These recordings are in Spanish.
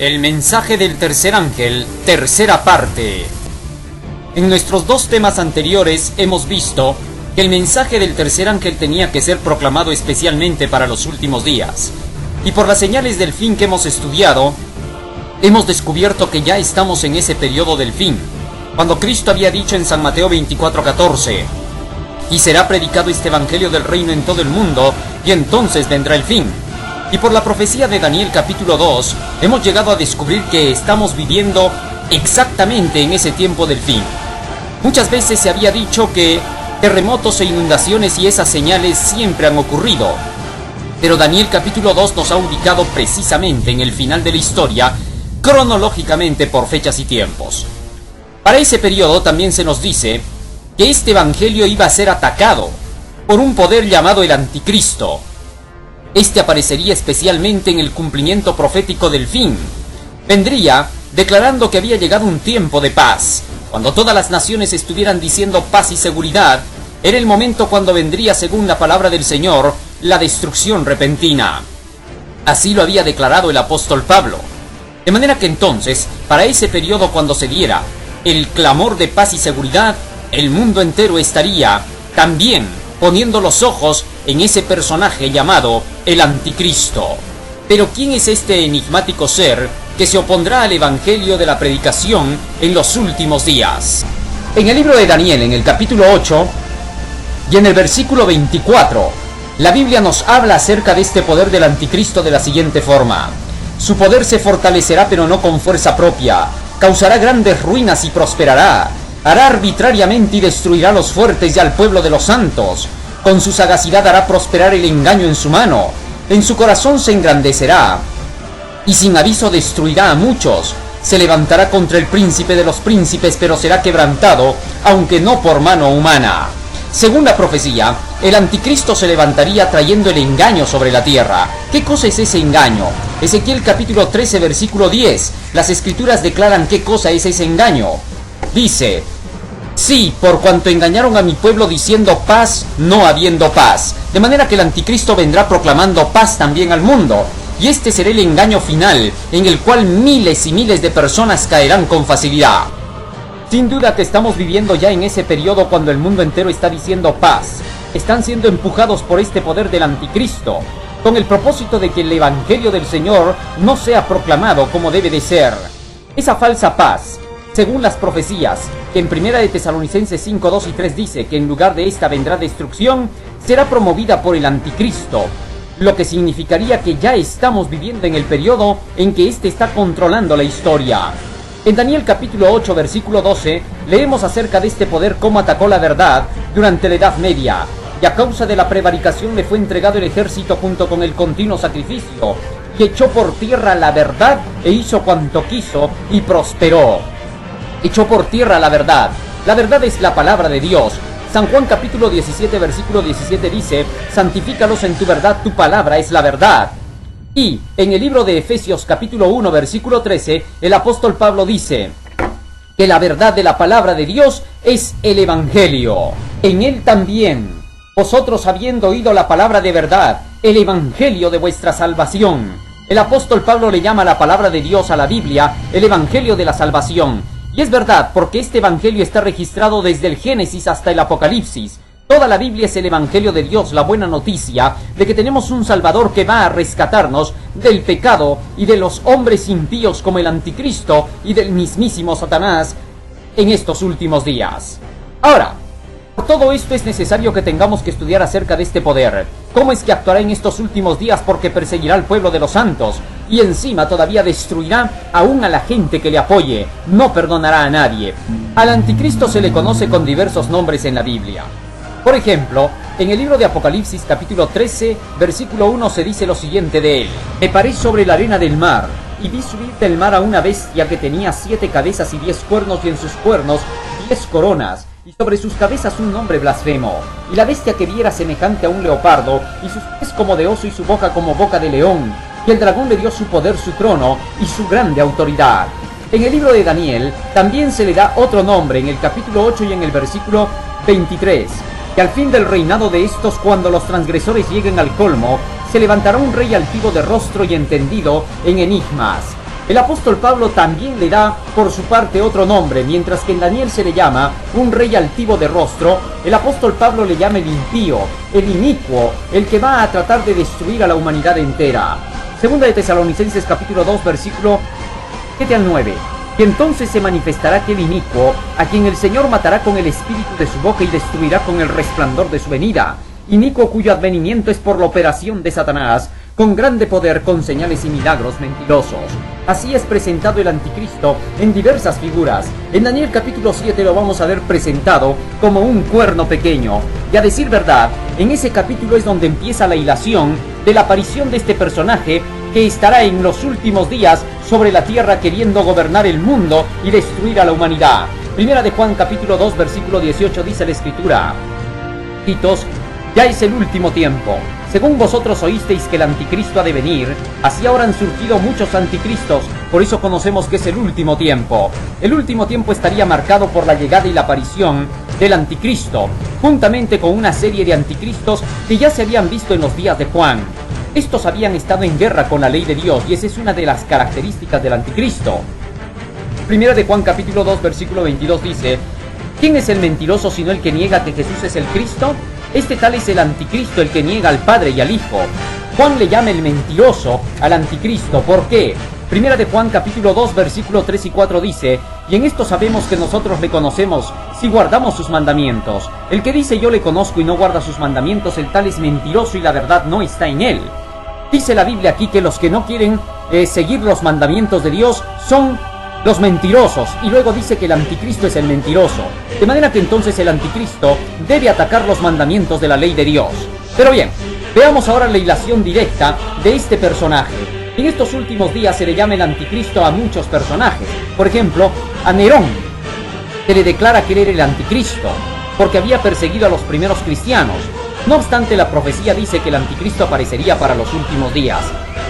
El mensaje del tercer ángel, tercera parte. En nuestros dos temas anteriores hemos visto que el mensaje del tercer ángel tenía que ser proclamado especialmente para los últimos días. Y por las señales del fin que hemos estudiado, hemos descubierto que ya estamos en ese periodo del fin, cuando Cristo había dicho en San Mateo 24:14, y será predicado este evangelio del reino en todo el mundo, y entonces vendrá el fin. Y por la profecía de Daniel capítulo 2, hemos llegado a descubrir que estamos viviendo exactamente en ese tiempo del fin. Muchas veces se había dicho que terremotos e inundaciones y esas señales siempre han ocurrido, pero Daniel capítulo 2 nos ha ubicado precisamente en el final de la historia, cronológicamente por fechas y tiempos. Para ese periodo también se nos dice que este evangelio iba a ser atacado por un poder llamado el Anticristo. Este aparecería especialmente en el cumplimiento profético del fin. Vendría declarando que había llegado un tiempo de paz. Cuando todas las naciones estuvieran diciendo paz y seguridad, era el momento cuando vendría, según la palabra del Señor, la destrucción repentina. Así lo había declarado el apóstol Pablo. De manera que entonces, para ese periodo cuando se diera el clamor de paz y seguridad, el mundo entero estaría también poniendo los ojos en ese personaje llamado el Anticristo. Pero ¿quién es este enigmático ser que se opondrá al evangelio de la predicación en los últimos días? En el libro de Daniel, en el capítulo 8 y en el versículo 24, la Biblia nos habla acerca de este poder del Anticristo de la siguiente forma: su poder se fortalecerá pero no con fuerza propia, causará grandes ruinas y prosperará, hará arbitrariamente y destruirá a los fuertes y al pueblo de los santos, con su sagacidad hará prosperar el engaño en su mano, en su corazón se engrandecerá, y sin aviso destruirá a muchos, se levantará contra el príncipe de los príncipes, pero será quebrantado, aunque no por mano humana. Según la profecía, el Anticristo se levantaría trayendo el engaño sobre la tierra. ¿Qué cosa es ese engaño? Ezequiel capítulo 13, versículo 10. Las escrituras declaran qué cosa es ese engaño. Dice: sí, por cuanto engañaron a mi pueblo diciendo paz, no habiendo paz. De manera que el Anticristo vendrá proclamando paz también al mundo. Y este será el engaño final, en el cual miles y miles de personas caerán con facilidad. Sin duda que estamos viviendo ya en ese periodo cuando el mundo entero está diciendo paz. Están siendo empujados por este poder del Anticristo, con el propósito de que el evangelio del Señor no sea proclamado como debe de ser. Esa falsa paz, según las profecías, que en 1 de Tesalonicenses 5, 2 y 3 dice que en lugar de esta vendrá destrucción, será promovida por el Anticristo, lo que significaría que ya estamos viviendo en el periodo en que éste está controlando la historia. En Daniel capítulo 8, versículo 12, leemos acerca de este poder cómo atacó la verdad durante la Edad Media, y a causa de la prevaricación le fue entregado el ejército junto con el continuo sacrificio, y echó por tierra la verdad e hizo cuanto quiso y prosperó. Echó por tierra la verdad. La verdad es la palabra de Dios. San Juan capítulo 17 versículo 17 dice: santifícalos en tu verdad, tu palabra es la verdad. Y en el libro de Efesios capítulo 1 versículo 13, el apóstol Pablo dice que la verdad de la palabra de Dios es el evangelio. En él también, vosotros habiendo oído la palabra de verdad, el evangelio de vuestra salvación. El apóstol Pablo le llama la palabra de Dios a la Biblia el evangelio de la salvación. Y es verdad, porque este evangelio está registrado desde el Génesis hasta el Apocalipsis. Toda la Biblia es el evangelio de Dios, la buena noticia de que tenemos un Salvador que va a rescatarnos del pecado y de los hombres impíos como el Anticristo y del mismísimo Satanás en estos últimos días. Ahora, por todo esto es necesario que tengamos que estudiar acerca de este poder. ¿Cómo es que actuará en estos últimos días? Porque perseguirá al pueblo de los santos y encima todavía destruirá aún a la gente que le apoye. No perdonará a nadie. Al Anticristo se le conoce con diversos nombres en la Biblia. Por ejemplo, en el libro de Apocalipsis capítulo 13, versículo 1 se dice lo siguiente de él: me paré sobre la arena del mar, y vi subir del mar a una bestia que tenía 7 cabezas y 10 cuernos, y en sus cuernos 10 coronas, y sobre sus cabezas un nombre blasfemo. Y la bestia que vi era semejante a un leopardo, y sus pies como de oso y su boca como boca de león. Y el dragón le dio su poder, su trono y su grande autoridad. En el libro de Daniel también se le da otro nombre en el capítulo 8 y en el versículo 23. Que al fin del reinado de estos, cuando los transgresores lleguen al colmo, se levantará un rey altivo de rostro y entendido en enigmas. El apóstol Pablo también le da por su parte otro nombre, mientras que en Daniel se le llama un rey altivo de rostro, el apóstol Pablo le llama el impío, el inicuo, el que va a tratar de destruir a la humanidad entera. Segunda de Tesalonicenses capítulo 2 versículo 7 al 9. Que entonces se manifestará aquel inicuo, a quien el Señor matará con el espíritu de su boca y destruirá con el resplandor de su venida. Inicuo cuyo advenimiento es por la operación de Satanás, con grande poder, con señales y milagros mentirosos. Así es presentado el anticristo en diversas figuras. En Daniel capítulo 7 lo vamos a ver presentado como un cuerno pequeño. Y a decir verdad, en ese capítulo es donde empieza la hilación de la aparición de este personaje que estará en los últimos días sobre la tierra queriendo gobernar el mundo y destruir a la humanidad. Primera de Juan capítulo 2 versículo 18 dice la escritura: Hijitos, ya es el último tiempo. Según vosotros oísteis que el anticristo ha de venir, así ahora han surgido muchos anticristos, por eso conocemos que es el último tiempo. El último tiempo estaría marcado por la llegada y la aparición del anticristo, juntamente con una serie de anticristos que ya se habían visto en los días de Juan. Estos habían estado en guerra con la ley de Dios, y esa es una de las características del anticristo. Primera de Juan capítulo 2 versículo 22 dice: ¿Quién es el mentiroso sino el que niega que Jesús es el Cristo? Este tal es el anticristo, el que niega al Padre y al Hijo. Juan le llama el mentiroso al anticristo. ¿Por qué? Primera de Juan capítulo 2 versículo 3 y 4 dice: Y en esto sabemos que nosotros le conocemos, si guardamos sus mandamientos. El que dice yo le conozco y no guarda sus mandamientos, el tal es mentiroso y la verdad no está en él. Dice la Biblia aquí que los que no quieren seguir los mandamientos de Dios son los mentirosos, y luego dice que el anticristo es el mentiroso. De manera que entonces el anticristo debe atacar los mandamientos de la ley de Dios. Pero bien, veamos ahora la hilación directa de este personaje. En estos últimos días se le llama el anticristo a muchos personajes. Por ejemplo, a Nerón, se le declara que él era el anticristo, porque había perseguido a los primeros cristianos. No obstante, la profecía dice que el anticristo aparecería para los últimos días.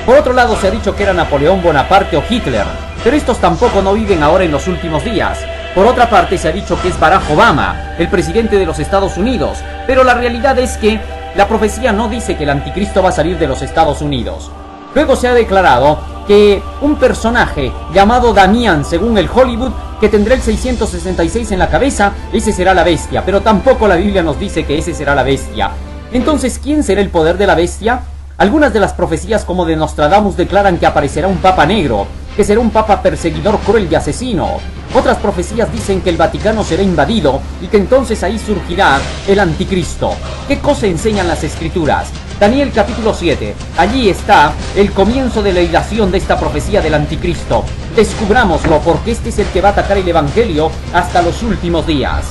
Por otro lado, se ha dicho que era Napoleón Bonaparte o Hitler, pero estos tampoco no viven ahora en los últimos días. Por otra parte, se ha dicho que es Barack Obama, el presidente de los Estados Unidos, pero la realidad es que la profecía no dice que el anticristo va a salir de los Estados Unidos. Luego se ha declarado que un personaje llamado Damián, según el Hollywood, que tendrá el 666 en la cabeza, ese será la bestia, pero tampoco la Biblia nos dice que ese será la bestia. Entonces, ¿quién será el poder de la bestia? Algunas de las profecías, como de Nostradamus, declaran que aparecerá un papa negro, que será un papa perseguidor, cruel y asesino. Otras profecías dicen que el Vaticano será invadido y que entonces ahí surgirá el anticristo. ¿Qué cosa enseñan las escrituras? Daniel capítulo 7, allí está el comienzo de la hilación de esta profecía del anticristo. Descubrámoslo, porque este es el que va a atacar el evangelio hasta los últimos días.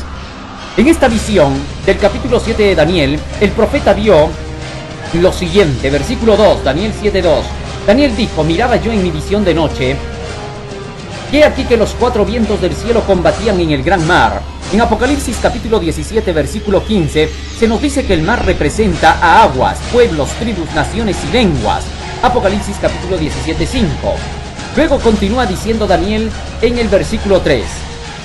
En esta visión del capítulo 7 de Daniel, el profeta vio lo siguiente, versículo 2, Daniel 7:2. Daniel dijo: miraba yo en mi visión de noche, he aquí que los cuatro vientos del cielo combatían en el gran mar. En Apocalipsis capítulo 17 versículo 15 se nos dice que el mar representa a aguas, pueblos, tribus, naciones y lenguas. Apocalipsis capítulo 17:5. Luego continúa diciendo Daniel en el versículo 3: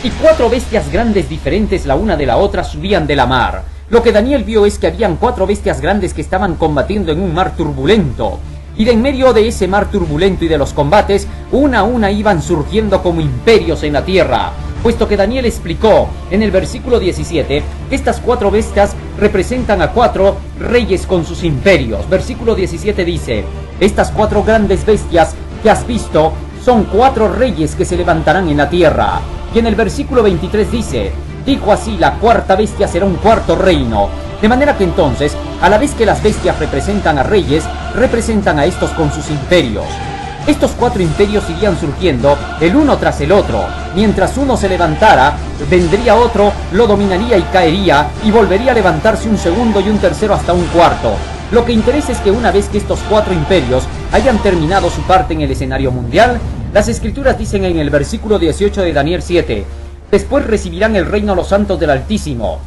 y cuatro bestias grandes diferentes la una de la otra subían de la mar. Lo que Daniel vio es que habían cuatro bestias grandes que estaban combatiendo en un mar turbulento. Y de en medio de ese mar turbulento y de los combates, una a una iban surgiendo como imperios en la tierra. Puesto que Daniel explicó en el versículo 17 que estas cuatro bestias representan a cuatro reyes con sus imperios. Versículo 17 dice: estas cuatro grandes bestias que has visto son cuatro reyes que se levantarán en la tierra. Y en el versículo 23 dice: dijo así, la cuarta bestia será un cuarto reino. De manera que entonces, a la vez que las bestias representan a reyes, representan a estos con sus imperios. Estos cuatro imperios irían surgiendo el uno tras el otro. Mientras uno se levantara, vendría otro, lo dominaría y caería, y volvería a levantarse un segundo y un tercero hasta un cuarto. Lo que interesa es que una vez que estos cuatro imperios hayan terminado su parte en el escenario mundial, las escrituras dicen en el versículo 18 de Daniel 7: después recibirán el reino los santos del Altísimo,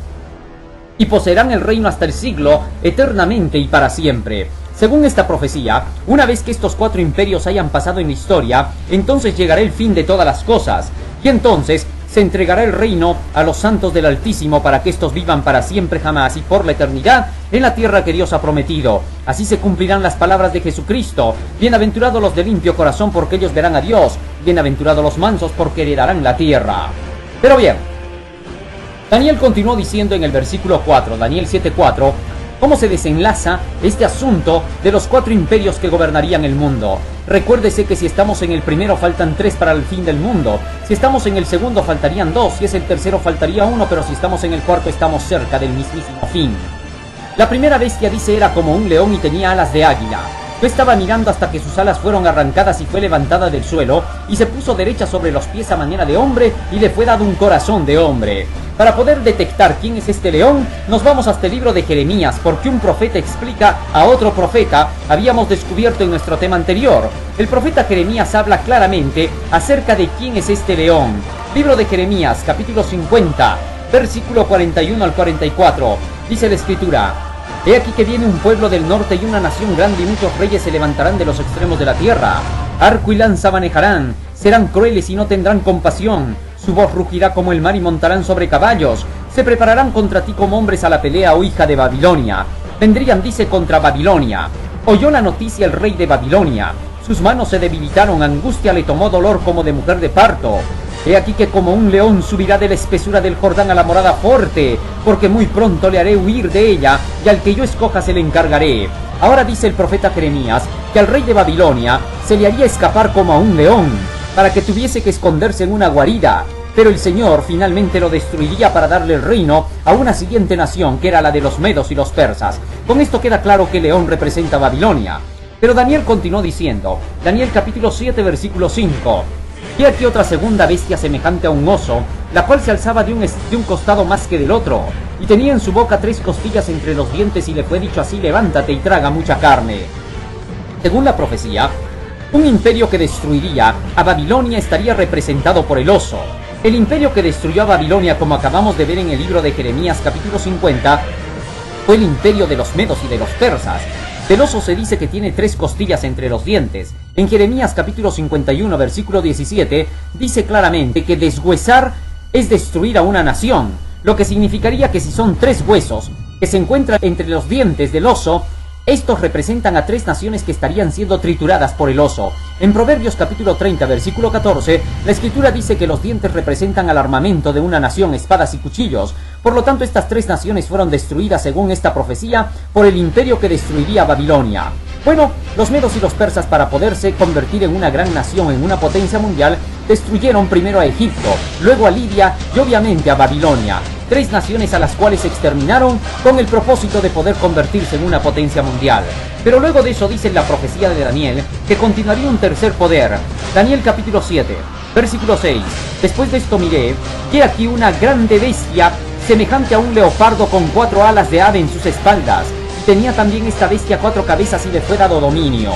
y poseerán el reino hasta el siglo, eternamente y para siempre. Según esta profecía, una vez que estos cuatro imperios hayan pasado en la historia, entonces llegará el fin de todas las cosas, y entonces se entregará el reino a los santos del Altísimo para que éstos vivan para siempre jamás y por la eternidad en la tierra que Dios ha prometido. Así se cumplirán las palabras de Jesucristo. Bienaventurados los de limpio corazón, porque ellos verán a Dios. Bienaventurados los mansos, porque heredarán la tierra. Pero bien, Daniel continuó diciendo en el versículo 4, Daniel 7:4, cómo se desenlaza este asunto de los 4 imperios que gobernarían el mundo. Recuérdese que si estamos en el primero faltan 3 para el fin del mundo, si estamos en el segundo faltarían 2, si es el tercero faltaría 1, pero si estamos en el cuarto estamos cerca del mismísimo fin. La primera bestia, dice, era como un león y tenía alas de águila. Yo estaba mirando hasta que sus alas fueron arrancadas y fue levantada del suelo, y se puso derecha sobre los pies a manera de hombre, y le fue dado un corazón de hombre. Para poder detectar quién es este león, nos vamos hasta el libro de Jeremías, porque un profeta explica a otro profeta. Habíamos descubierto en nuestro tema anterior. El profeta Jeremías habla claramente acerca de quién es este león. Libro de Jeremías, capítulo 50, versículo 41 al 44. Dice la escritura: He aquí que viene un pueblo del norte y una nación grande, y muchos reyes se levantarán de los extremos de la tierra. Arco y lanza manejarán, serán crueles y no tendrán compasión. Su voz rugirá como el mar y montarán sobre caballos. Se prepararán contra ti como hombres a la pelea, oh hija de Babilonia. Vendrían, dice, contra Babilonia. Oyó la noticia el rey de Babilonia. Sus manos se debilitaron, angustia le tomó, dolor como de mujer de parto. He aquí que como un león subirá de la espesura del Jordán a la morada fuerte, porque muy pronto le haré huir de ella, y al que yo escoja se le encargaré. Ahora dice el profeta Jeremías que al rey de Babilonia se le haría escapar como a un león, para que tuviese que esconderse en una guarida, pero el Señor finalmente lo destruiría para darle el reino a una siguiente nación, que era la de los medos y los persas. Con esto queda claro que el león representa a Babilonia. Pero Daniel continuó diciendo, Daniel capítulo 7 versículo 5, y aquí otra segunda bestia semejante a un oso, la cual se alzaba de un costado más que del otro, y tenía en su boca 3 costillas entre los dientes, y le fue dicho así: levántate y traga mucha carne. Según la profecía, un imperio que destruiría a Babilonia estaría representado por el oso. El imperio que destruyó a Babilonia, como acabamos de ver en el libro de Jeremías capítulo 50, fue el imperio de los medos y de los persas. Del oso se dice que tiene 3 costillas entre los dientes. En Jeremías capítulo 51 versículo 17 dice claramente que deshuesar es destruir a una nación, lo que significaría que si son 3 huesos que se encuentran entre los dientes del oso, estos representan a 3 naciones que estarían siendo trituradas por el oso. En Proverbios capítulo 30 versículo 14, la escritura dice que los dientes representan al armamento de una nación, espadas y cuchillos. Por lo tanto, estas 3 naciones fueron destruidas según esta profecía por el imperio que destruiría a Babilonia. Bueno, los medos y los persas, para poderse convertir en una gran nación, en una potencia mundial, destruyeron primero a Egipto, luego a Lidia y obviamente a Babilonia. 3 naciones a las cuales exterminaron con el propósito de poder convertirse en una potencia mundial. Pero luego de eso dice en la profecía de Daniel que continuaría un tercer poder. Daniel capítulo 7, versículo 6. Después de esto miré, y aquí una grande bestia, semejante a un leopardo con 4 alas de ave en sus espaldas. Y tenía también esta bestia 4 cabezas y le fue dado dominio.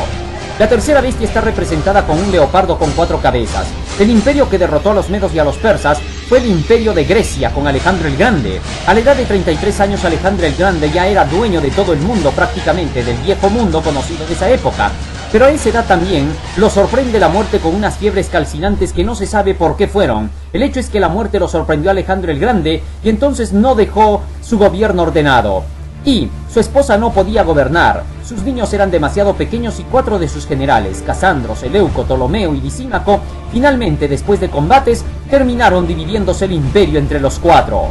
La tercera bestia está representada con un leopardo con 4 cabezas. El imperio que derrotó a los medos y a los persas fue el imperio de Grecia con Alejandro el Grande. A la edad de 33 años Alejandro el Grande ya era dueño de todo el mundo, prácticamente del viejo mundo conocido de esa época. Pero a esa edad también lo sorprende la muerte con unas fiebres calcinantes que no se sabe por qué fueron. El hecho es que la muerte lo sorprendió a Alejandro el Grande y entonces no dejó su gobierno ordenado. Y su esposa no podía gobernar, sus niños eran demasiado pequeños y 4 de sus generales, Casandro, Seleuco, Ptolomeo y Lisímaco, finalmente después de combates terminaron dividiéndose el imperio entre los 4.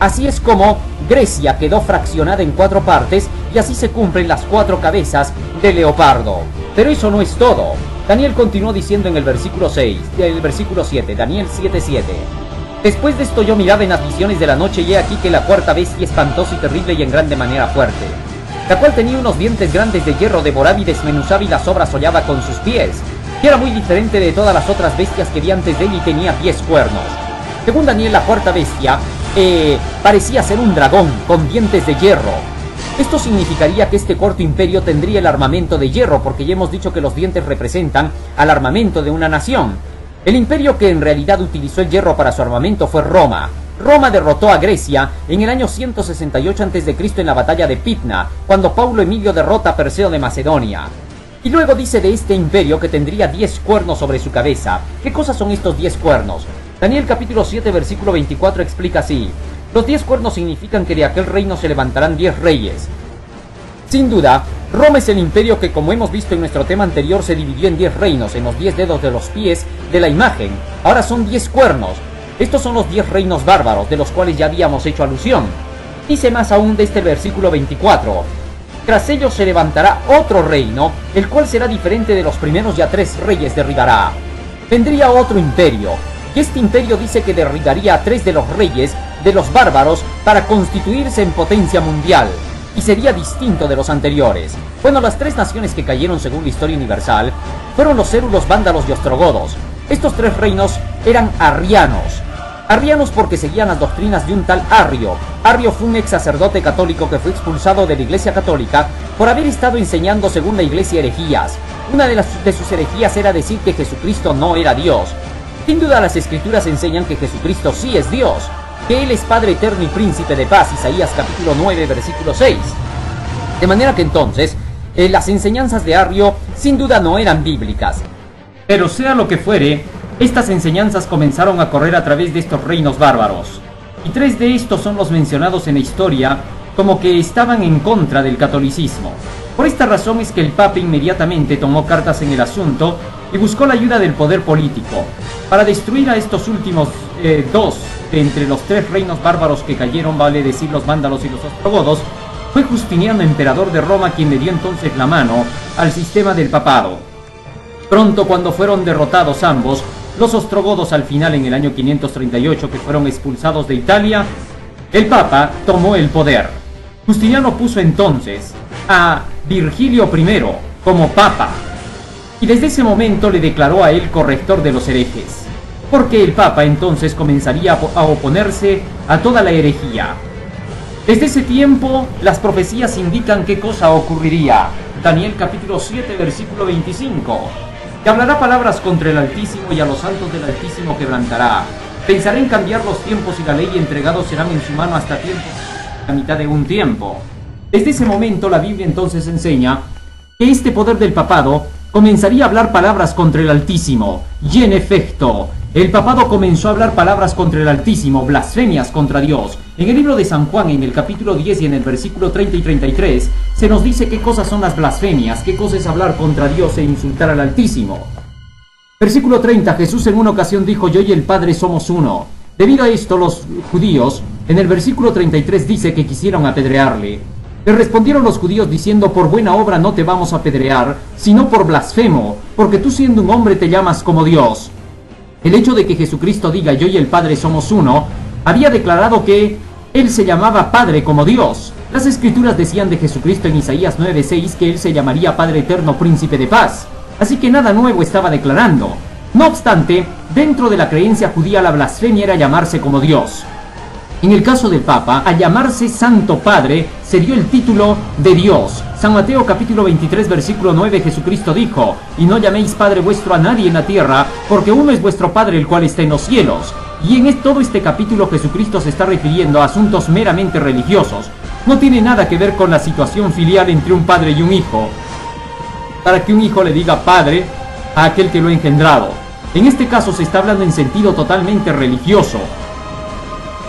Así es como Grecia quedó fraccionada en 4 partes y así se cumplen las 4 cabezas de leopardo. Pero eso no es todo. Daniel continuó diciendo en el versículo 7, Daniel 7:7. Después de esto yo miraba en las visiones de la noche, y he aquí que la 4ª bestia, espantosa y terrible y en grande manera fuerte, la cual tenía unos dientes grandes de hierro, devoraba y desmenuzaba y las obras hollaba con sus pies, y era muy diferente de todas las otras bestias que vi antes de él, y tenía 10 cuernos. Según Daniel, la 4ª bestia parecía ser un dragón con dientes de hierro. Esto significaría que este corto imperio tendría el armamento de hierro, porque ya hemos dicho que los dientes representan al armamento de una nación. El imperio que en realidad utilizó el hierro para su armamento fue Roma. Roma derrotó a Grecia en el año 168 a.C. en la batalla de Pydna, cuando Paulo Emilio derrota a Perseo de Macedonia. Y luego dice de este imperio que tendría 10 cuernos sobre su cabeza. ¿Qué cosas son estos 10 cuernos? Daniel capítulo 7 versículo 24 explica así: los 10 cuernos significan que de aquel reino se levantarán 10 reyes. Sin duda, Roma es el imperio que, como hemos visto en nuestro tema anterior, se dividió en 10 reinos, en los 10 dedos de los pies de la imagen. Ahora son 10 cuernos. Estos son los 10 reinos bárbaros, de los cuales ya habíamos hecho alusión. Dice más aún de este versículo 24: tras ellos se levantará otro reino, el cual será diferente de los primeros, y a 3 reyes derribará. Vendría otro imperio, y este imperio dice que derribaría a 3 de los reyes de los bárbaros para constituirse en potencia mundial, y sería distinto de los anteriores. Bueno, las 3 naciones que cayeron según la historia universal fueron los érulos, vándalos y ostrogodos. Estos 3 reinos eran arrianos. Arrianos porque seguían las doctrinas de un tal Arrio. Arrio fue un ex sacerdote católico que fue expulsado de la Iglesia Católica por haber estado enseñando según la Iglesia herejías. Una de sus herejías era decir que Jesucristo no era Dios. Sin duda las Escrituras enseñan que Jesucristo sí es Dios, que Él es Padre eterno y Príncipe de paz, Isaías capítulo 9 versículo 6. De manera que entonces, las enseñanzas de Arrio sin duda no eran bíblicas. Pero sea lo que fuere, estas enseñanzas comenzaron a correr a través de estos reinos bárbaros. Y 3 de estos son los mencionados en la historia como que estaban en contra del catolicismo. Por esta razón es que el Papa inmediatamente tomó cartas en el asunto y buscó la ayuda del poder político para destruir a estos últimos 2 de entre los 3 reinos bárbaros que cayeron, vale decir los vándalos y los ostrogodos. Fue Justiniano, emperador de Roma, quien le dio entonces la mano al sistema del papado. Pronto, cuando fueron derrotados ambos, los ostrogodos al final en el año 538, que fueron expulsados de Italia, el Papa tomó el poder. Justiniano puso entonces a Virgilio I como Papa, y desde ese momento le declaró a él corrector de los herejes, porque el Papa entonces comenzaría a oponerse a toda la herejía. Desde ese tiempo, las profecías indican qué cosa ocurriría. Daniel capítulo 7 versículo 25: que hablará palabras contra el Altísimo, y a los santos del Altísimo quebrantará. Pensará en cambiar los tiempos, y la ley y entregados serán en su mano hasta tiempo, a mitad de un tiempo. Desde ese momento la Biblia entonces enseña que este poder del papado comenzaría a hablar palabras contra el Altísimo, y en efecto, el papado comenzó a hablar palabras contra el Altísimo, blasfemias contra Dios. En el libro de San Juan, en el capítulo 10 y en el versículo 30 y 33, se nos dice qué cosas son las blasfemias, qué cosa es hablar contra Dios e insultar al Altísimo. Versículo 30, Jesús en una ocasión dijo: yo y el Padre somos uno. Debido a esto, los judíos, en el versículo 33 dice que quisieron apedrearle. Le respondieron los judíos diciendo: por buena obra no te vamos a apedrear, sino por blasfemo, porque tú siendo un hombre te llamas como Dios. El hecho de que Jesucristo diga: yo y el Padre somos uno, había declarado que Él se llamaba Padre como Dios. Las Escrituras decían de Jesucristo en Isaías 9:6 que Él se llamaría Padre eterno, Príncipe de paz. Así que nada nuevo estaba declarando. No obstante, dentro de la creencia judía la blasfemia era llamarse como Dios. En el caso del Papa, al llamarse Santo Padre, se dio el título de Dios. San Mateo capítulo 23 versículo 9, Jesucristo dijo: y no llaméis Padre vuestro a nadie en la tierra, porque uno es vuestro Padre, el cual está en los cielos. Y en todo este capítulo Jesucristo se está refiriendo a asuntos meramente religiosos. No tiene nada que ver con la situación filial entre un padre y un hijo, para que un hijo le diga Padre a aquel que lo ha engendrado. En este caso se está hablando en sentido totalmente religioso,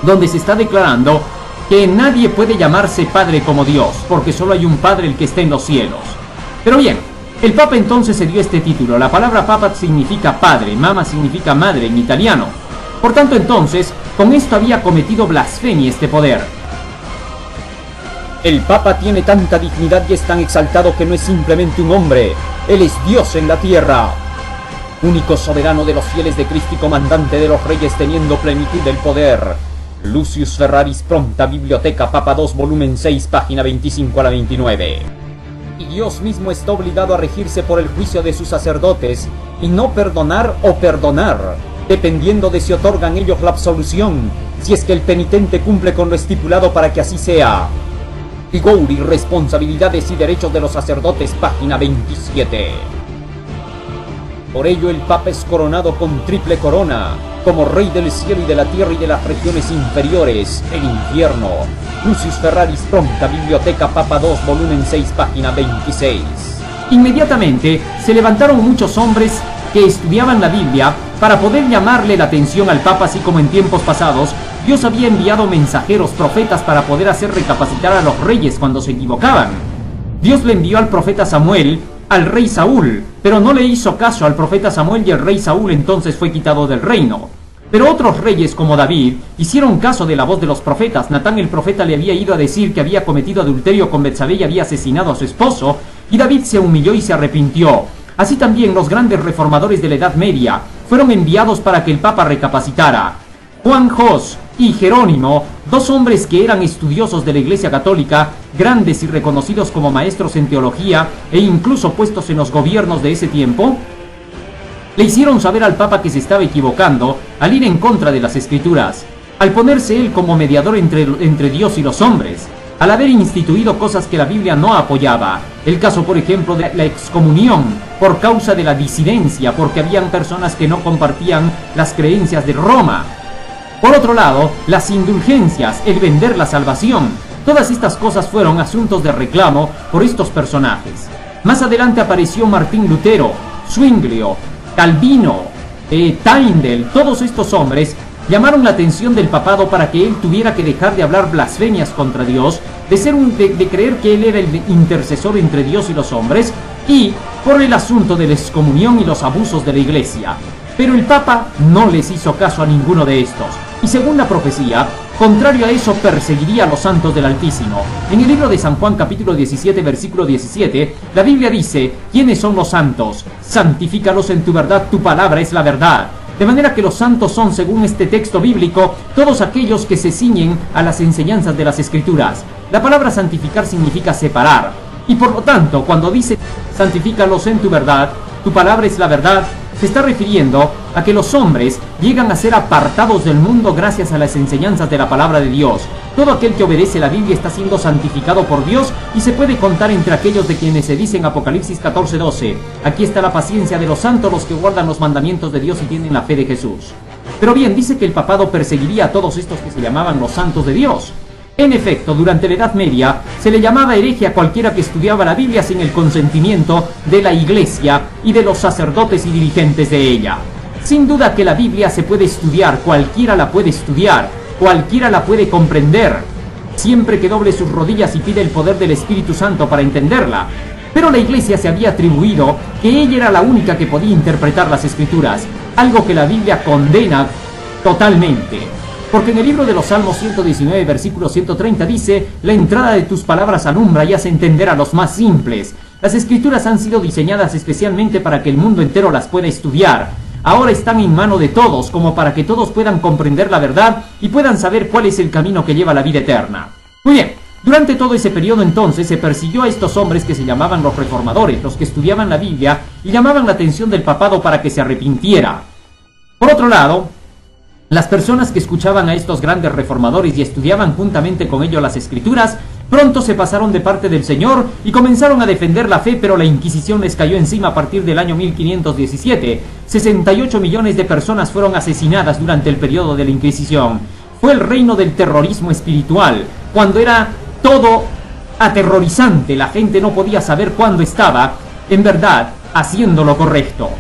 donde se está declarando que nadie puede llamarse Padre como Dios, porque solo hay un Padre, el que está en los cielos. Pero bien, el Papa entonces se dio este título. La palabra Papa significa padre, Mama significa madre en italiano. Por tanto entonces, con esto había cometido blasfemia este poder. El Papa tiene tanta dignidad y es tan exaltado que no es simplemente un hombre, Él es Dios en la tierra. Único soberano de los fieles de Cristo y comandante de los reyes, teniendo plenitud del poder. Lucius Ferraris, Pronta Biblioteca, Papa 2, volumen 6, página 25 a la 29. Y Dios mismo está obligado a regirse por el juicio de sus sacerdotes, y no perdonar o perdonar, dependiendo de si otorgan ellos la absolución, si es que el penitente cumple con lo estipulado para que así sea. Rigor y responsabilidades y derechos de los sacerdotes, página 27. Por ello el Papa es coronado con triple corona, como Rey del cielo y de la tierra y de las regiones inferiores, el infierno. Lucius Ferraris, Pronta Biblioteca, Papa 2, volumen 6, página 26. Inmediatamente se levantaron muchos hombres que estudiaban la Biblia Para poder llamarle la atención al Papa, así como en tiempos pasados, Dios había enviado mensajeros, profetas, para poder hacer recapacitar a los reyes cuando se equivocaban. Dios le envió al profeta Samuel al rey Saúl, pero no le hizo caso al profeta Samuel y el rey Saúl entonces fue quitado del reino. Pero otros reyes como David hicieron caso de la voz de los profetas. Natán el profeta le había ido a decir que había cometido adulterio con Betsabé y había asesinado a su esposo, y David se humilló y se arrepintió. Así también los grandes reformadores de la Edad Media fueron enviados para que el Papa recapacitara. Juan Hus y Jerónimo, dos hombres que eran estudiosos de la Iglesia Católica, grandes y reconocidos como maestros en teología e incluso puestos en los gobiernos de ese tiempo, le hicieron saber al Papa que se estaba equivocando al ir en contra de las Escrituras, al ponerse él como mediador entre Dios y los hombres, al haber instituido cosas que la Biblia no apoyaba. El caso, por ejemplo, de la excomunión por causa de la disidencia, porque habían personas que no compartían las creencias de Roma. Por otro lado, las indulgencias, el vender la salvación, todas estas cosas fueron asuntos de reclamo por estos personajes. Más adelante apareció Martín Lutero, Zwinglio, Calvino, Tyndale. Todos estos hombres llamaron la atención del papado para que él tuviera que dejar de hablar blasfemias contra Dios, de creer que él era el intercesor entre Dios y los hombres, y por el asunto de la excomunión y los abusos de la iglesia. Pero el Papa no les hizo caso a ninguno de estos, y según la profecía, contrario a eso, perseguiría a los santos del Altísimo. En el libro de San Juan capítulo 17 versículo 17, la Biblia dice: ¿quiénes son los santos? Santifícalos en tu verdad, tu palabra es la verdad. De manera que los santos son, según este texto bíblico, todos aquellos que se ciñen a las enseñanzas de las Escrituras. La palabra santificar significa separar, y por lo tanto, cuando dice santifícalos en tu verdad, tu palabra es la verdad, se está refiriendo a que los hombres llegan a ser apartados del mundo gracias a las enseñanzas de la palabra de Dios. Todo aquel que obedece la Biblia está siendo santificado por Dios y se puede contar entre aquellos de quienes se dice en Apocalipsis 14:12: aquí está la paciencia de los santos, los que guardan los mandamientos de Dios y tienen la fe de Jesús. Pero bien, dice que el papado perseguiría a todos estos que se llamaban los santos de Dios. En efecto, durante la Edad Media se le llamaba hereje a cualquiera que estudiaba la Biblia sin el consentimiento de la Iglesia y de los sacerdotes y dirigentes de ella. Sin duda que la Biblia se puede estudiar, cualquiera la puede estudiar, cualquiera la puede comprender, siempre que doble sus rodillas y pide el poder del Espíritu Santo para entenderla. Pero la Iglesia se había atribuido que ella era la única que podía interpretar las Escrituras, algo que la Biblia condena totalmente. Porque en el libro de los Salmos 119, versículo 130 dice: la entrada de tus palabras alumbra y hace entender a los más simples. Las Escrituras han sido diseñadas especialmente para que el mundo entero las pueda estudiar. Ahora están en mano de todos, como para que todos puedan comprender la verdad y puedan saber cuál es el camino que lleva a la vida eterna. Muy bien, durante todo ese periodo entonces se persiguió a estos hombres que se llamaban los reformadores, los que estudiaban la Biblia y llamaban la atención del papado para que se arrepintiera. Por otro lado, las personas que escuchaban a estos grandes reformadores y estudiaban juntamente con ellos las Escrituras, pronto se pasaron de parte del Señor y comenzaron a defender la fe, pero la Inquisición les cayó encima a partir del año 1517. 68 millones de personas fueron asesinadas durante el periodo de la Inquisición. Fue el reino del terrorismo espiritual, cuando era todo aterrorizante, la gente no podía saber cuándo estaba, en verdad, haciendo lo correcto.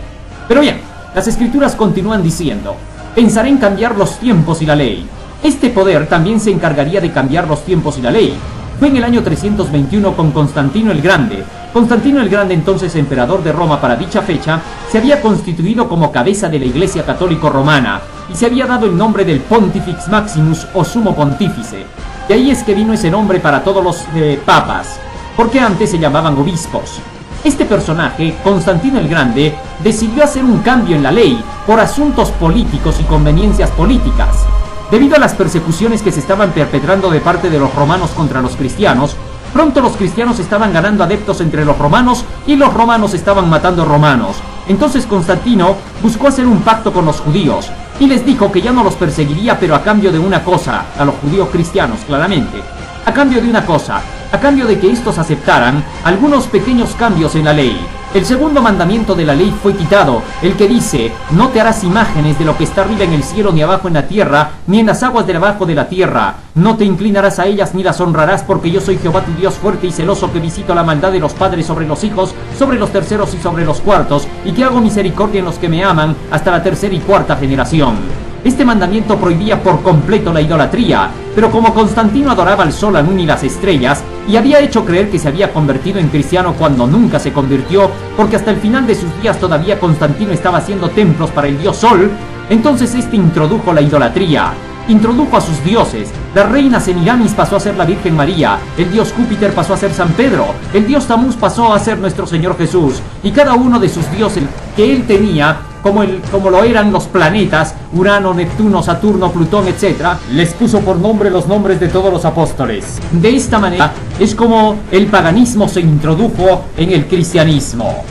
Pero bien, las Escrituras continúan diciendo: pensaré en cambiar los tiempos y la ley. Este poder también se encargaría de cambiar los tiempos y la ley. Fue en el año 321 con Constantino el Grande. Constantino el Grande, entonces emperador de Roma para dicha fecha, se había constituido como cabeza de la Iglesia Católica Romana y se había dado el nombre del Pontifex Maximus o Sumo Pontífice. De ahí es que vino ese nombre para todos los papas, porque antes se llamaban obispos. Este personaje, Constantino el Grande, decidió hacer un cambio en la ley por asuntos políticos y conveniencias políticas. Debido a las persecuciones que se estaban perpetrando de parte de los romanos contra los cristianos, pronto los cristianos estaban ganando adeptos entre los romanos y los romanos estaban matando romanos. Entonces Constantino buscó hacer un pacto con los judíos y les dijo que ya no los perseguiría, pero a cambio de una cosa, a los judíos cristianos claramente, a cambio de una cosa, a cambio de que estos aceptaran algunos pequeños cambios en la ley. El segundo mandamiento de la ley fue quitado, el que dice: no te harás imágenes de lo que está arriba en el cielo, ni abajo en la tierra, ni en las aguas de abajo de la tierra. No te inclinarás a ellas ni las honrarás, porque yo soy Jehová tu Dios fuerte y celoso, que visito la maldad de los padres sobre los hijos, sobre los terceros y sobre los cuartos, y que hago misericordia en los que me aman hasta la tercera y cuarta generación. Este mandamiento prohibía por completo la idolatría, pero como Constantino adoraba al sol, la luna y las estrellas, y había hecho creer que se había convertido en cristiano cuando nunca se convirtió, porque hasta el final de sus días todavía Constantino estaba haciendo templos para el dios Sol, entonces este introdujo la idolatría. Introdujo a sus dioses. La reina Semiramis pasó a ser la Virgen María, el dios Júpiter pasó a ser San Pedro, el dios Tamuz pasó a ser nuestro Señor Jesús, y cada uno de sus dioses que él tenía, como lo eran los planetas, Urano, Neptuno, Saturno, Plutón, etc., les puso por nombre los nombres de todos los apóstoles. De esta manera es como el paganismo se introdujo en el cristianismo.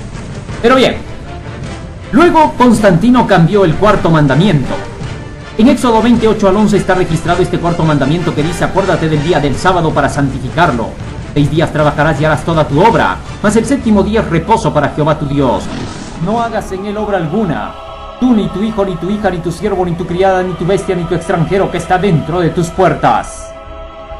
Pero bien, luego Constantino cambió el cuarto mandamiento. En Éxodo 28 al 11 está registrado este cuarto mandamiento que dice: acuérdate del día del sábado para santificarlo. 6 días trabajarás y harás toda tu obra, mas el séptimo día es reposo para Jehová tu Dios. No hagas en él obra alguna, tú, ni tu hijo, ni tu hija, ni tu siervo, ni tu criada, ni tu bestia, ni tu extranjero que está dentro de tus puertas.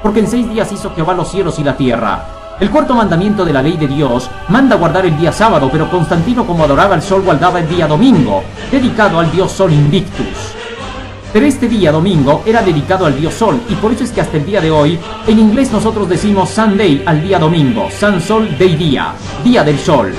Porque en 6 días hizo Jehová los cielos y la tierra. El cuarto mandamiento de la ley de Dios manda guardar el día sábado, pero Constantino, como adoraba el sol, guardaba el día domingo, dedicado al dios Sol Invictus. Pero este día domingo era dedicado al dios Sol, y por eso es que hasta el día de hoy, en inglés nosotros decimos Sunday al día domingo, Sun Sol Day Día, día del sol.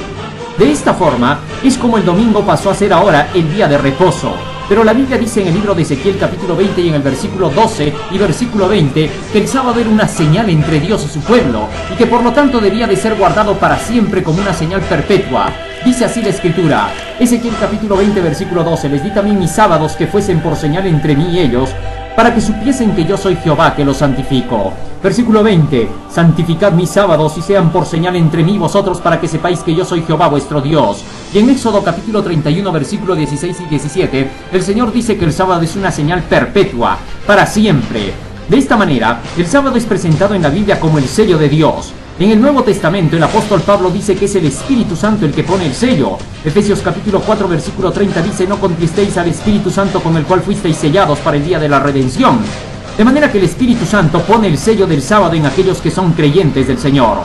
De esta forma es como el domingo pasó a ser ahora el día de reposo. Pero la Biblia dice en el libro de Ezequiel capítulo 20 y en el versículo 12 y versículo 20 que el sábado era una señal entre Dios y su pueblo, y que por lo tanto debía de ser guardado para siempre como una señal perpetua. Dice así la Escritura, Ezequiel capítulo 20 versículo 12: les di también mis sábados que fuesen por señal entre mí y ellos, para que supiesen que yo soy Jehová que los santifico. Versículo 20: santificad mis sábados y sean por señal entre mí y vosotros, para que sepáis que yo soy Jehová vuestro Dios. Y en Éxodo capítulo 31 versículo 16 y 17, el Señor dice que el sábado es una señal perpetua, para siempre. De esta manera, el sábado es presentado en la Biblia como el sello de Dios. En el Nuevo Testamento, el apóstol Pablo dice que es el Espíritu Santo el que pone el sello. Efesios capítulo 4 versículo 30 dice: no contristéis al Espíritu Santo con el cual fuisteis sellados para el día de la redención. De manera que el Espíritu Santo pone el sello del sábado en aquellos que son creyentes del Señor.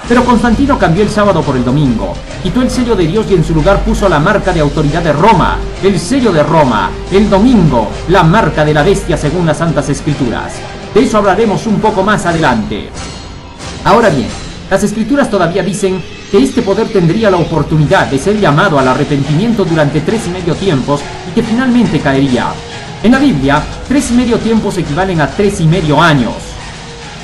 Pero Constantino cambió el sábado por el domingo, quitó el sello de Dios y en su lugar puso la marca de autoridad de Roma, el sello de Roma, el domingo, la marca de la bestia según las Santas Escrituras. De eso hablaremos un poco más adelante. Ahora bien, las Escrituras todavía dicen que este poder tendría la oportunidad de ser llamado al arrepentimiento durante 3 y medio tiempos y que finalmente caería. En la Biblia, 3 y medio tiempos equivalen a 3 y medio años.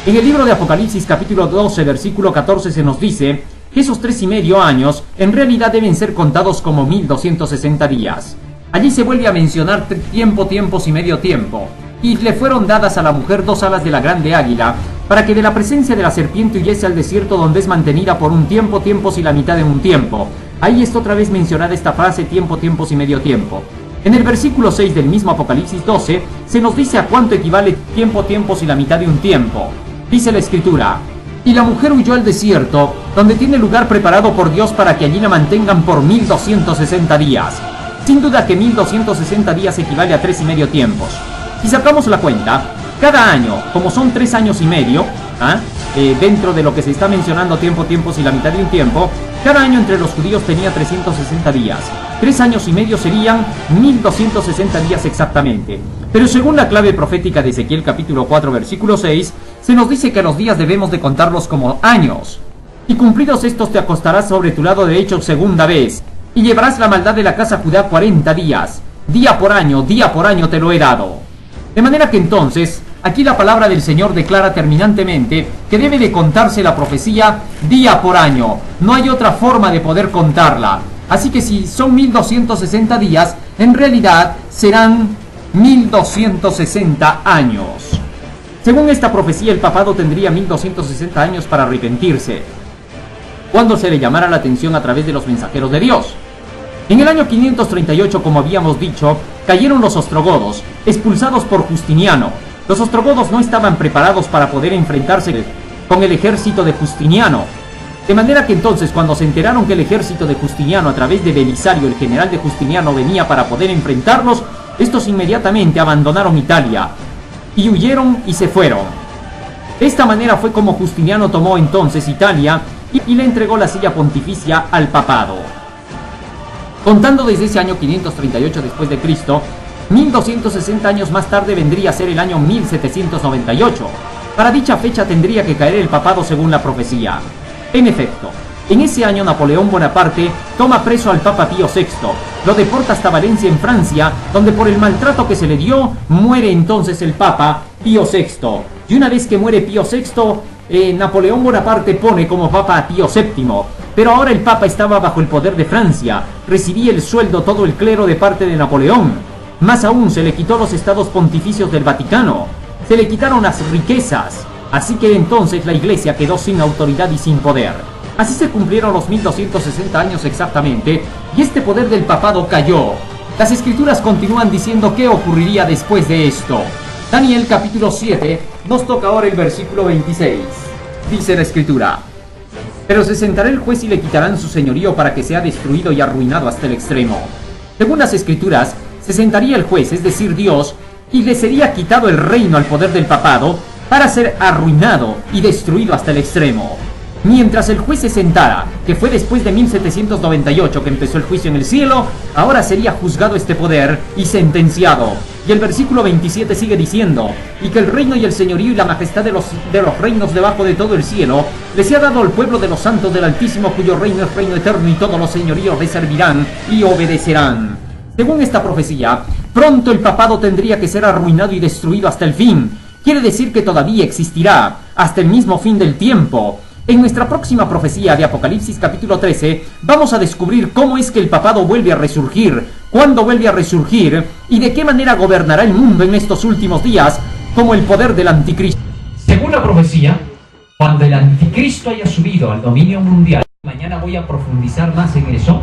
En el libro de Apocalipsis capítulo 12 versículo 14 se nos dice que esos 3 y medio años en realidad deben ser contados como 1260 días. Allí se vuelve a mencionar tiempo, tiempos y medio tiempo. Y le fueron dadas a la mujer 2 alas de la grande águila, para que de la presencia de la serpiente huyese al desierto, donde es mantenida por un tiempo, tiempos y la mitad de un tiempo. Ahí está otra vez mencionada esta frase: tiempo, tiempos y medio tiempo. En el versículo 6 del mismo Apocalipsis 12 se nos dice a cuánto equivale tiempo, tiempos y la mitad de un tiempo. Dice la Escritura: y la mujer huyó al desierto, donde tiene lugar preparado por Dios para que allí la mantengan por 1260 días. Sin duda que 1260 días equivale a 3 y medio tiempos. Si sacamos la cuenta, cada año, como son 3 años y medio, dentro de lo que se está mencionando tiempo, tiempos y la mitad de un tiempo, cada año entre los judíos tenía 360 días. 3 años y medio serían 1260 días exactamente. Pero según la clave profética de Ezequiel capítulo 4 versículo 6, se nos dice que los días debemos de contarlos como años. Y cumplidos estos te acostarás sobre tu lado derecho segunda vez, y llevarás la maldad de la casa Judá 40 días. Día por año te lo he dado. De manera que entonces, aquí la palabra del Señor declara terminantemente que debe de contarse la profecía día por año. No hay otra forma de poder contarla. Así que si son 1260 días, en realidad serán 1260 años. Según esta profecía, el papado tendría 1260 años para arrepentirse, cuando se le llamara la atención a través de los mensajeros de Dios. En el año 538, como habíamos dicho, cayeron los ostrogodos, expulsados por Justiniano. Los ostrogodos no estaban preparados para poder enfrentarse con el ejército de Justiniano. De manera que entonces, cuando se enteraron que el ejército de Justiniano, a través de Belisario, el general de Justiniano, venía para poder enfrentarlos, estos inmediatamente abandonaron Italia y huyeron y se fueron. De esta manera fue como Justiniano tomó entonces Italia y le entregó la silla pontificia al papado. Contando desde ese año 538 después de Cristo, 1260 años más tarde vendría a ser el año 1798. Para dicha fecha tendría que caer el papado según la profecía. En efecto, en ese año Napoleón Bonaparte toma preso al Papa Pío VI, lo deporta hasta Valencia en Francia, donde por el maltrato que se le dio, muere entonces el Papa Pío VI. Y una vez que muere Pío VI, Napoleón Bonaparte pone como Papa a Pío VII, pero ahora el Papa estaba bajo el poder de Francia, recibía el sueldo todo el clero de parte de Napoleón. Más aún, se le quitó los estados pontificios del Vaticano, se le quitaron las riquezas, así que entonces la Iglesia quedó sin autoridad y sin poder. Así se cumplieron los 1260 años exactamente, y este poder del papado cayó. Las escrituras continúan diciendo qué ocurriría después de esto. Daniel capítulo 7, nos toca ahora el versículo 26. Dice la escritura: pero se sentará el juez y le quitarán su señorío para que sea destruido y arruinado hasta el extremo. Según las escrituras, se sentaría el juez, es decir, Dios, y le sería quitado el reino al poder del papado para ser arruinado y destruido hasta el extremo. Mientras el juez se sentara, que fue después de 1798 que empezó el juicio en el cielo, ahora sería juzgado este poder y sentenciado. Y el versículo 27 sigue diciendo: y que el reino y el señorío y la majestad de los reinos debajo de todo el cielo les ha dado al pueblo de los santos del Altísimo, cuyo reino es reino eterno, y todos los señoríos le servirán y obedecerán. Según esta profecía, pronto el papado tendría que ser arruinado y destruido hasta el fin. Quiere decir que todavía existirá hasta el mismo fin del tiempo. En nuestra próxima profecía de Apocalipsis capítulo 13 vamos a descubrir cómo es que el papado vuelve a resurgir, cuándo vuelve a resurgir y de qué manera gobernará el mundo en estos últimos días como el poder del anticristo. Según la profecía, cuando el anticristo haya subido al dominio mundial, mañana voy a profundizar más en eso,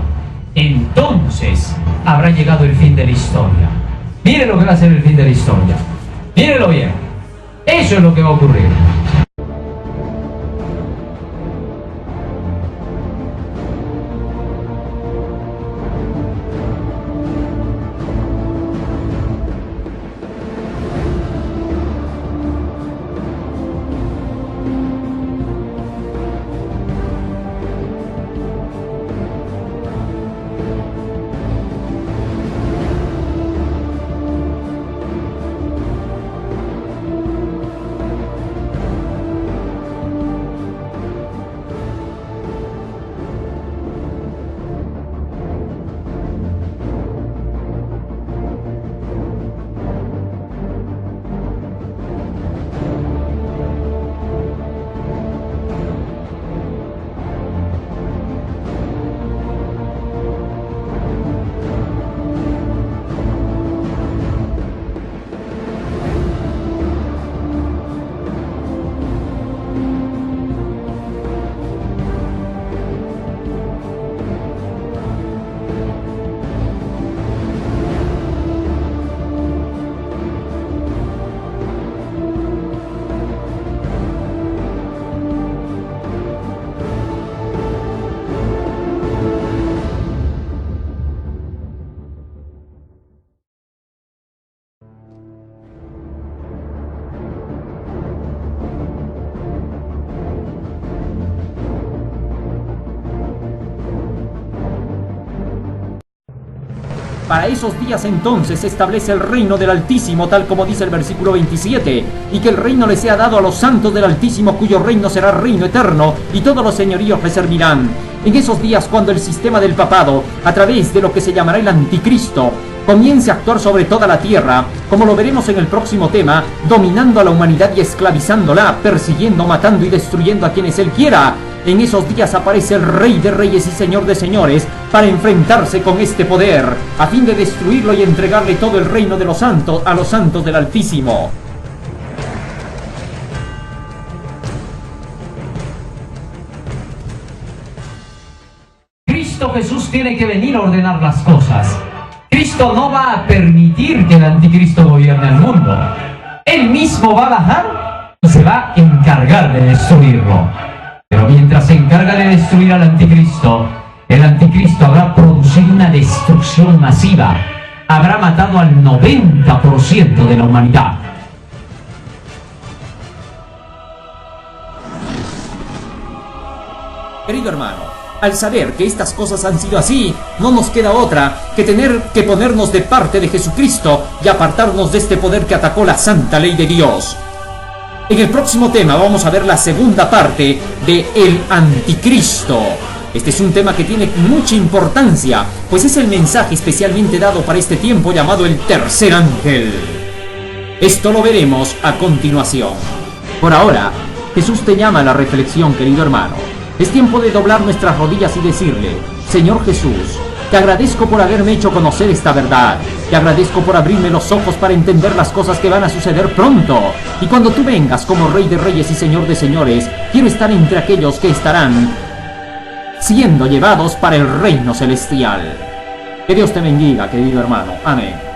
entonces habrá llegado el fin de la historia. Mire lo que va a ser el fin de la historia. Mírelo bien. Eso es lo que va a ocurrir. Para esos días entonces se establece el reino del Altísimo, tal como dice el versículo 27, y que el reino le sea dado a los santos del Altísimo, cuyo reino será reino eterno, y todos los señoríos le servirán. En esos días, cuando el sistema del papado, a través de lo que se llamará el anticristo, comience a actuar sobre toda la tierra, como lo veremos en el próximo tema, dominando a la humanidad y esclavizándola, persiguiendo, matando y destruyendo a quienes él quiera. En esos días aparece el Rey de Reyes y Señor de Señores para enfrentarse con este poder, a fin de destruirlo y entregarle todo el reino de los santos a los santos del Altísimo. Cristo Jesús tiene que venir a ordenar las cosas. Cristo no va a permitir que el anticristo gobierne el mundo. Él mismo va a bajar y se va a encargar de destruirlo. Pero mientras se encarga de destruir al anticristo, el anticristo habrá producido una destrucción masiva. Habrá matado al 90% de la humanidad. Querido hermano, al saber que estas cosas han sido así, no nos queda otra que tener que ponernos de parte de Jesucristo y apartarnos de este poder que atacó la santa ley de Dios. En el próximo tema vamos a ver la segunda parte de El Anticristo. Este es un tema que tiene mucha importancia, pues es el mensaje especialmente dado para este tiempo llamado el tercer ángel. Esto lo veremos a continuación. Por ahora, Jesús te llama a la reflexión, querido hermano. Es tiempo de doblar nuestras rodillas y decirle: Señor Jesús, te agradezco por haberme hecho conocer esta verdad. Te agradezco por abrirme los ojos para entender las cosas que van a suceder pronto. Y cuando tú vengas como Rey de Reyes y Señor de Señores, quiero estar entre aquellos que estarán siendo llevados para el reino celestial. Que Dios te bendiga, querido hermano. Amén.